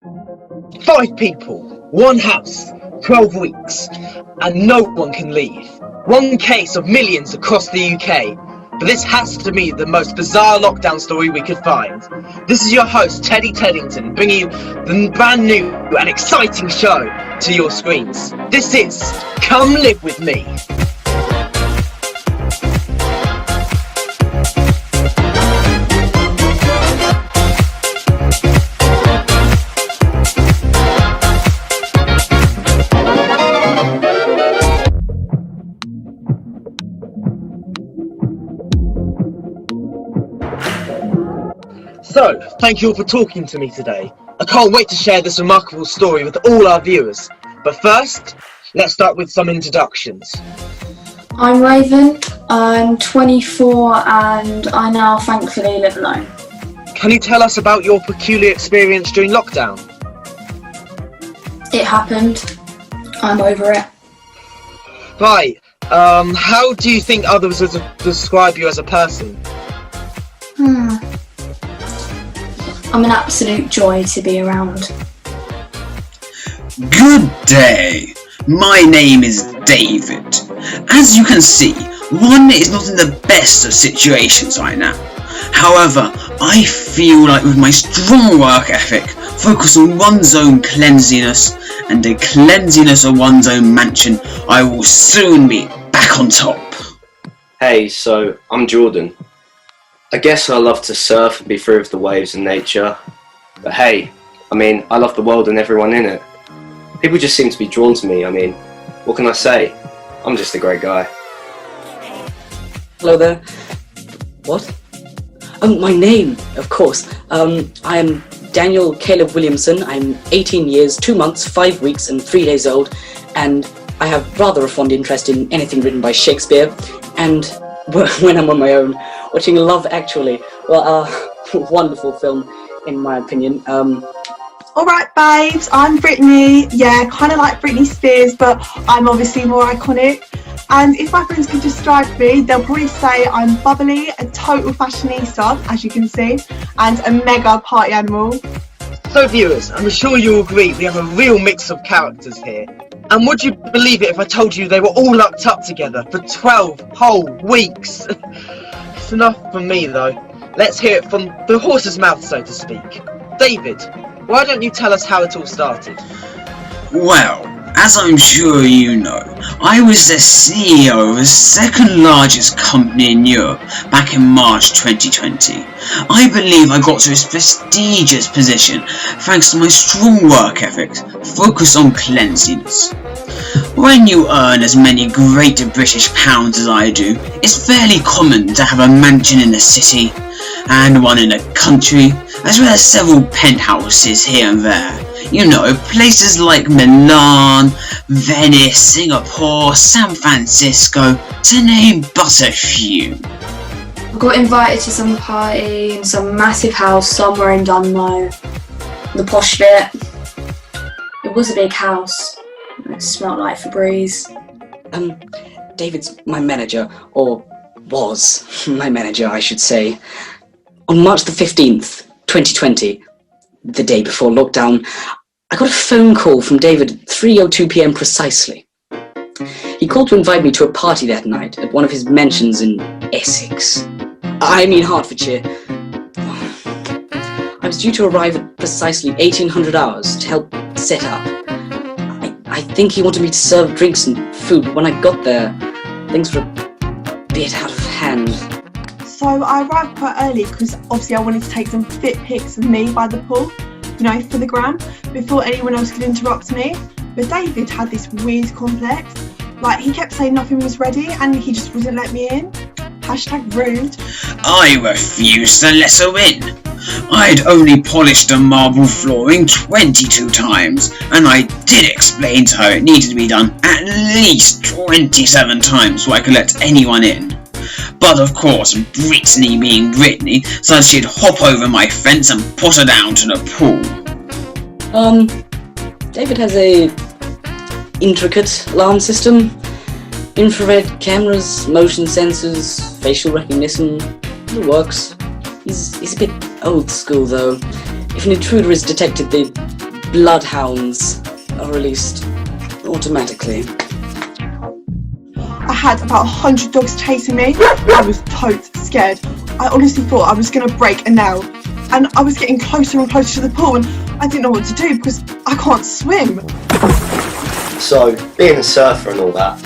5 people, 1 house, 12 weeks, and no one can leave. 1 case of millions across the UK. But this has to be the most bizarre lockdown story we could find. This is your host, Teddy Teddington, bringing you the brand new and exciting show to your screens. This is Come Live With Me. So, thank you all for talking to me today. I can't wait to share this remarkable story with all our viewers. But first, let's start with some introductions. I'm Raven, I'm 24 and I now thankfully live alone. Can you tell us about your peculiar experience during lockdown? It happened, I'm over it. Right, how do you think others would describe you as a person? I'm an absolute joy to be around. Good day, my name is David. As you can see, one is not in the best of situations right now. However, I feel like with my strong work ethic, focus on one's own cleanliness, and the cleanliness of one's own mansion, I will soon be back on top. Hey, so I'm Jordan. I guess I love to surf and be free with the waves and nature. But hey, I love the world and everyone in it. People just seem to be drawn to me. What can I say? I'm just a great guy. Hello there. What? Oh, my name, of course. I am Daniel Caleb Williamson. I'm 18 years, 2 months, 5 weeks and 3 days old, and I have rather a fond interest in anything written by Shakespeare, and when I'm on my own, watching Love Actually. Well, wonderful film, in my opinion. Alright babes, I'm Brittany. Yeah, kind of like Britney Spears, but I'm obviously more iconic. And if my friends could describe me, they'll probably say I'm bubbly, a total fashionista, as you can see, and a mega party animal. So viewers, I'm sure you'll agree we have a real mix of characters here. And would you believe it if I told you they were all locked up together for 12 whole weeks? It's enough from me though. Let's hear it from the horse's mouth, so to speak. David, why don't you tell us how it all started? Well, as I'm sure you know, I was the CEO of the second largest company in Europe back in March 2020. I believe I got to this prestigious position thanks to my strong work ethic, focused on cleanliness. When you earn as many Great British pounds as I do, it's fairly common to have a mansion in the city and one in the country, as well as several penthouses here and there. You know, places like Milan, Venice, Singapore, San Francisco, to name but a few. I got invited to some party in some massive house somewhere in Dunmo, the posh bit. It was a big house, it smelled like Febreze. David's my manager, or was my manager, I should say. On March the 15th, 2020, the day before lockdown, I got a phone call from David at 3:02 p.m. precisely. He called to invite me to a party that night at one of his mansions in Essex. Hertfordshire. I was due to arrive at precisely 1800 hours to help set up. I think he wanted me to serve drinks and food, but when I got there, things were a bit out of hand. So I arrived quite early because obviously I wanted to take some fit pics of me by the pool, for the gram, before anyone else could interrupt me. But David had this weird complex. Like, he kept saying nothing was ready and he just wouldn't let me in. #rude. I refused to let her in. I'd only polished the marble flooring 22 times, and I did explain to her it needed to be done at least 27 times so I could let anyone in. But of course, Brittany being Brittany, said she'd hop over my fence and put her down to the pool. David has a intricate alarm system, infrared cameras, motion sensors, facial recognition. It works. He's a bit old school though. If an intruder is detected, the bloodhounds are released automatically. I had about 100 dogs chasing me. I was totes scared. I honestly thought I was going to break a nail. And I was getting closer and closer to the pool, and I didn't know what to do because I can't swim. So, being a surfer and all that,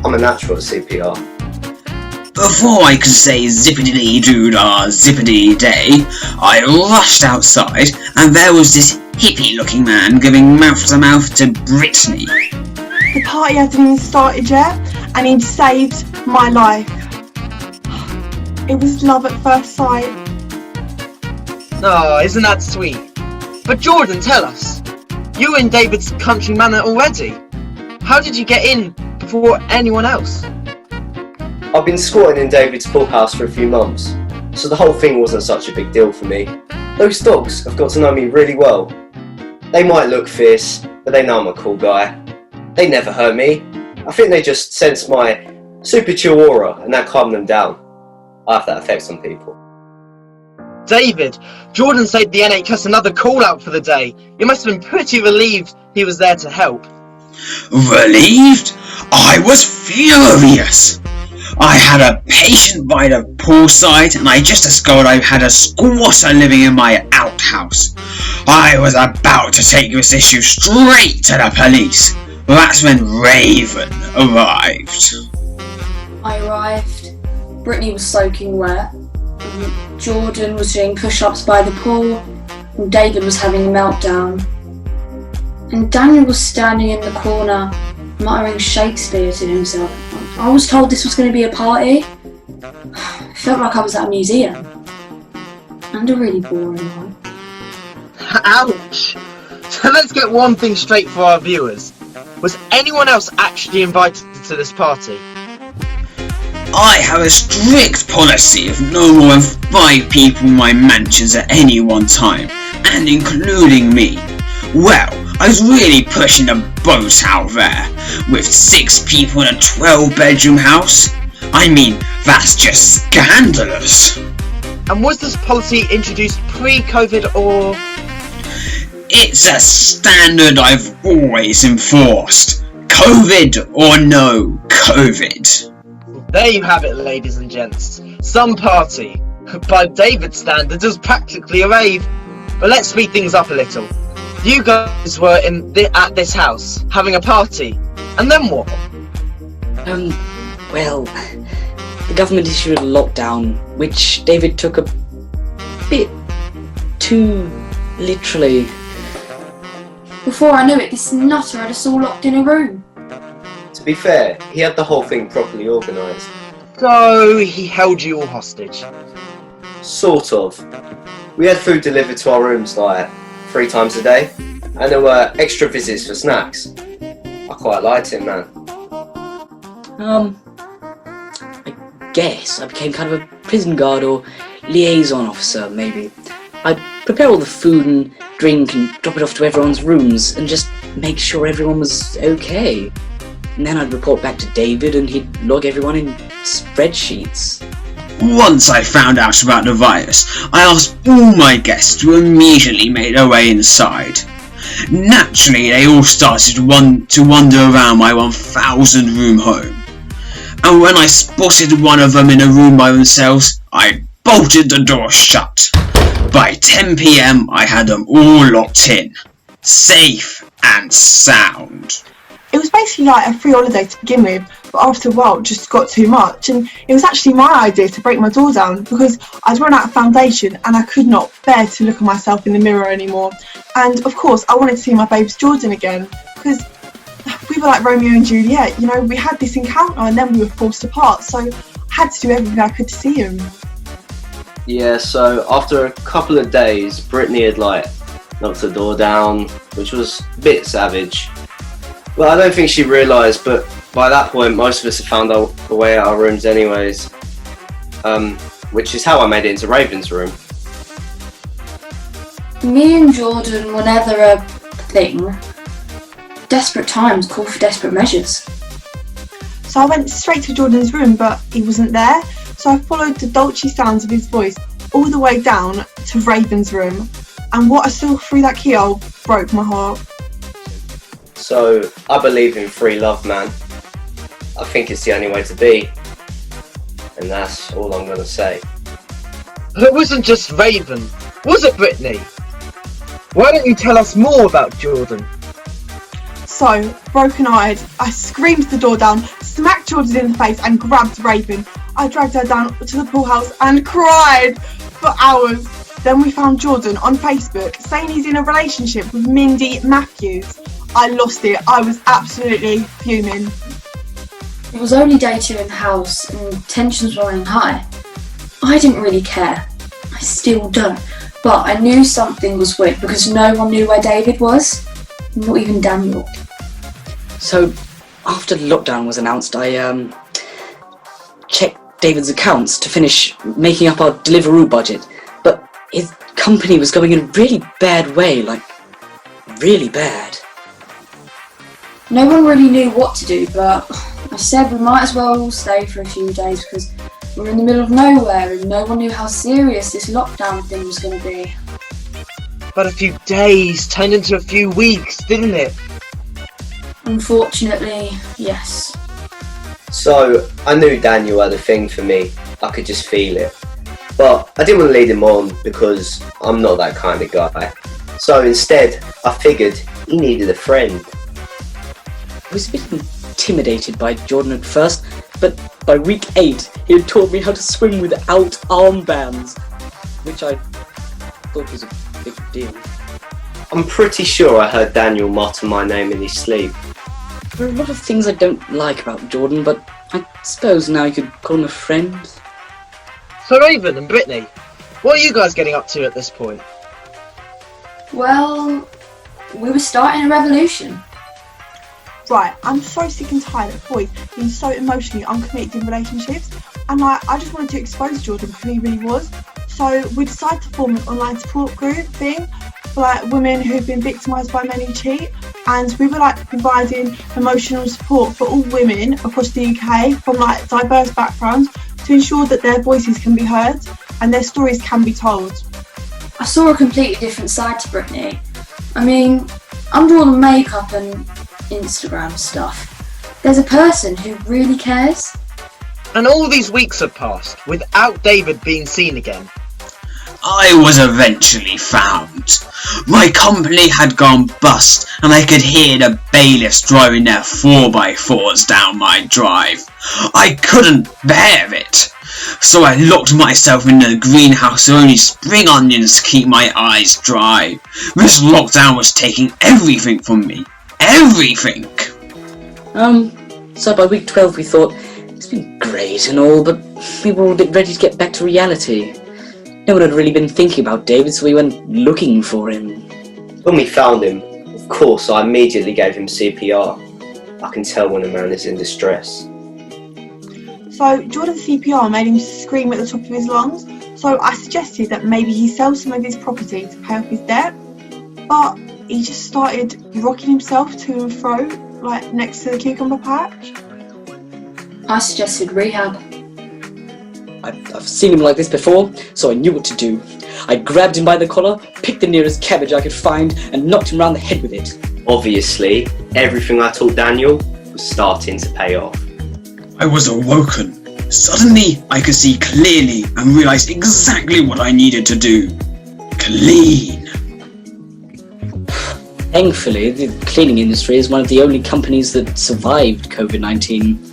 I'm a natural at CPR. Before I could say zippity-doo-dah, zippity-day, I rushed outside and there was this hippie-looking man giving mouth-to-mouth to Brittany. The party hadn't even started yet, and he'd saved my life. It was love at first sight. Oh, isn't that sweet? But Jordan, tell us. You were in David's country manor already. How did you get in before anyone else? I've been squatting in David's pool house for a few months, so the whole thing wasn't such a big deal for me. Those dogs have got to know me really well. They might look fierce, but they know I'm a cool guy. They never hurt me. I think they just sense my super chill aura and that calmed them down. I have that effect on people. David, Jordan saved the NHS another call-out for the day. You must have been pretty relieved he was there to help. Relieved? I was furious! I had a patient by the poolside and I just discovered I had a squatter living in my outhouse. I was about to take this issue straight to the police. That's when Raven arrived. I arrived. Brittany was soaking wet. Jordan was doing push-ups by the pool. And David was having a meltdown. And Daniel was standing in the corner, muttering Shakespeare to himself. I was told this was going to be a party. It felt like I was at a museum. And a really boring one. Ouch! So let's get one thing straight for our viewers. Was anyone else actually invited to this party? I have a strict policy of no more than 5 people in my mansions at any one time, and including me. Well, I was really pushing the boat out there, with 6 people in a 12-bedroom house. I mean, that's just scandalous. And was this policy introduced pre-COVID or...? It's a standard I've always enforced. COVID or no COVID. There you have it, ladies and gents. Some party, by David's standards, was practically a rave. But let's speed things up a little. You guys were at this house, having a party. And then what? Well, the government issued a lockdown, which David took a bit too literally. Before I knew it, this nutter had us all locked in a room. To be fair, he had the whole thing properly organised. So he held you all hostage. Sort of. We had food delivered to our rooms like 3 times a day, and there were extra visits for snacks. I quite liked him, man. I guess I became kind of a prison guard or liaison officer, maybe. I'd prepare all the food and drink and drop it off to everyone's rooms and just make sure everyone was okay. And then I'd report back to David and he'd log everyone in spreadsheets. Once I found out about the virus, I asked all my guests to immediately make their way inside. Naturally, they all started to wander around my 1,000 room home. And when I spotted one of them in a room by themselves, I bolted the door shut. By 10 PM, I had them all locked in, safe and sound. It was basically like a free holiday to begin with, but after a while it just got too much, and it was actually my idea to break my door down because I'd run out of foundation and I could not bear to look at myself in the mirror anymore. And of course I wanted to see my babes Jordan again, because we were like Romeo and Juliet, you know, we had this encounter and then we were forced apart, so I had to do everything I could to see him. Yeah, so after a couple of days, Brittany had knocked the door down, which was a bit savage. Well, I don't think she realised, but by that point most of us had found our way out of our rooms anyways. Which is how I made it into Raven's room. Me and Jordan were never a thing. Desperate times call for desperate measures. So I went straight to Jordan's room, but he wasn't there, so I followed the dulcet sounds of his voice all the way down to Raven's room. and what I saw through that keyhole broke my heart. So, I believe in free love, man. I think it's the only way to be. And that's all I'm gonna say. It wasn't just Raven, was it, Brittany? Why don't you tell us more about Jordan? So, broken-eyed, I screamed the door down, smacked Jordan in the face and grabbed Raven. I dragged her down to the pool house and cried for hours. Then we found Jordan on Facebook saying he's in a relationship with Mindy Matthews. I lost it. I was absolutely fuming. It was only day 2 in the house and tensions were running high. I didn't really care. I still don't. But I knew something was weird because no one knew where David was. Not even Daniel. So, after lockdown was announced, I checked David's accounts to finish making up our Deliveroo budget. But his company was going in a really bad way, like, really bad. No one really knew what to do, but I said we might as well stay for a few days because we're in the middle of nowhere and no one knew how serious this lockdown thing was going to be. But a few days turned into a few weeks, didn't it? Unfortunately, yes. So, I knew Daniel had a thing for me. I could just feel it. But I didn't want to lead him on because I'm not that kind of guy. So instead, I figured he needed a friend. I was a bit intimidated by Jordan at first, but by week 8, he had taught me how to swim without armbands, which I thought was a big deal. I'm pretty sure I heard Daniel mutter my name in his sleep. There are a lot of things I don't like about Jordan, but I suppose now you could call him a friend. So Raven and Brittany, what are you guys getting up to at this point? Well, we were starting a revolution. Right, I'm so sick and tired of boys being so emotionally uncommitted in relationships, and I just wanted to expose Jordan for who he really was. So we decided to form an online support group thing for women who've been victimised by men who cheat, and we were providing emotional support for all women across the UK from diverse backgrounds to ensure that their voices can be heard and their stories can be told. I saw a completely different side to Brittany. I mean, under all the makeup and Instagram stuff, there's a person who really cares. And all these weeks have passed without David being seen again. I was eventually found. My company had gone bust and I could hear the bailiffs driving their 4x4s down my drive. I couldn't bear it. So I locked myself in the greenhouse with only spring onions to keep my eyes dry. This lockdown was taking everything from me. Everything! So by week 12 we thought, it's been great and all, but we were all a bit ready to get back to reality. No one had really been thinking about David, so we went looking for him. When we found him, of course, I immediately gave him CPR. I can tell when a man is in distress. So Jordan's CPR made him scream at the top of his lungs, so I suggested that maybe he sell some of his property to pay off his debt, but he just started rocking himself to and fro, next to the cucumber patch. I suggested rehab. I've seen him like this before, so I knew what to do. I grabbed him by the collar, picked the nearest cabbage I could find, and knocked him round the head with it. Obviously, everything I taught Daniel was starting to pay off. I was awoken. Suddenly, I could see clearly and realise exactly what I needed to do. Clean. Thankfully, the cleaning industry is one of the only companies that survived COVID-19.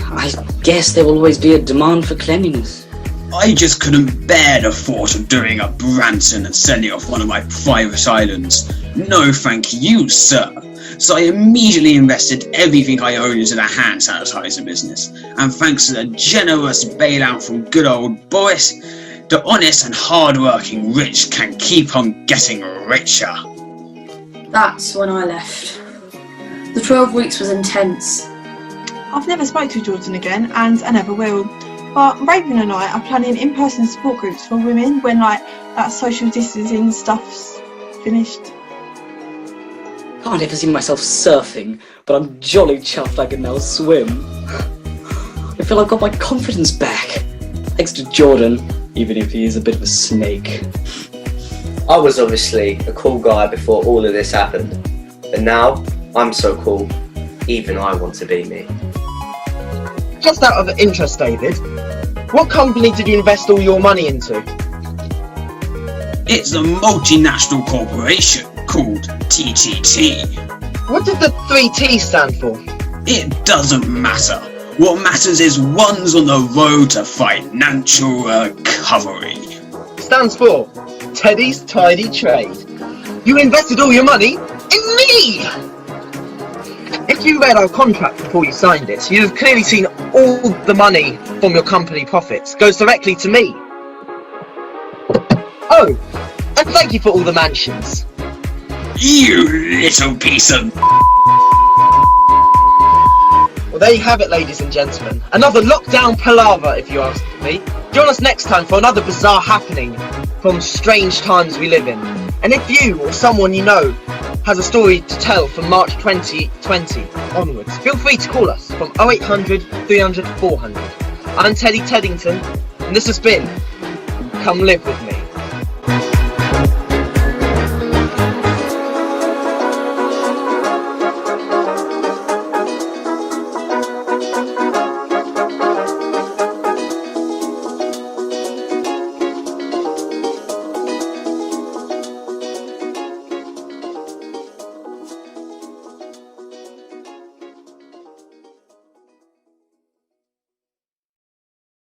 I guess there will always be a demand for cleanliness. I just couldn't bear the thought of doing a Branson and sending off one of my private islands. No thank you, sir. So I immediately invested everything I owned into the hand sanitizer business. And thanks to the generous bailout from good old Boris, the honest and hard-working rich can keep on getting richer. That's when I left. The 12 weeks was intense. I've never spoke to Jordan again, and I never will. But Raven and I are planning in-person support groups for women when that social distancing stuff's finished. Can't ever see myself surfing, but I'm jolly chuffed I can now swim. I feel I've got my confidence back. Thanks to Jordan, even if he is a bit of a snake. I was obviously a cool guy before all of this happened, but now I'm so cool, even I want to be me. Just out of interest, David, what company did you invest all your money into? It's a multinational corporation called TTT. What did the 3T stand for? It doesn't matter. What matters is one's on the road to financial recovery. Stands for Teddy's Tidy Trade. You invested all your money in me! If you read our contract before you signed it, you'd have clearly seen all the money from your company profits goes directly to me. Oh, and thank you for all the mansions. You little piece of... Well, there you have it, ladies and gentlemen. Another lockdown palaver, if you ask me. Join us next time for another bizarre happening from strange times we live in. And if you or someone you know has a story to tell from March 2020 onwards, feel free to call us from 0800 300 400. I'm Teddy Teddington, and this has been Come Live With Me.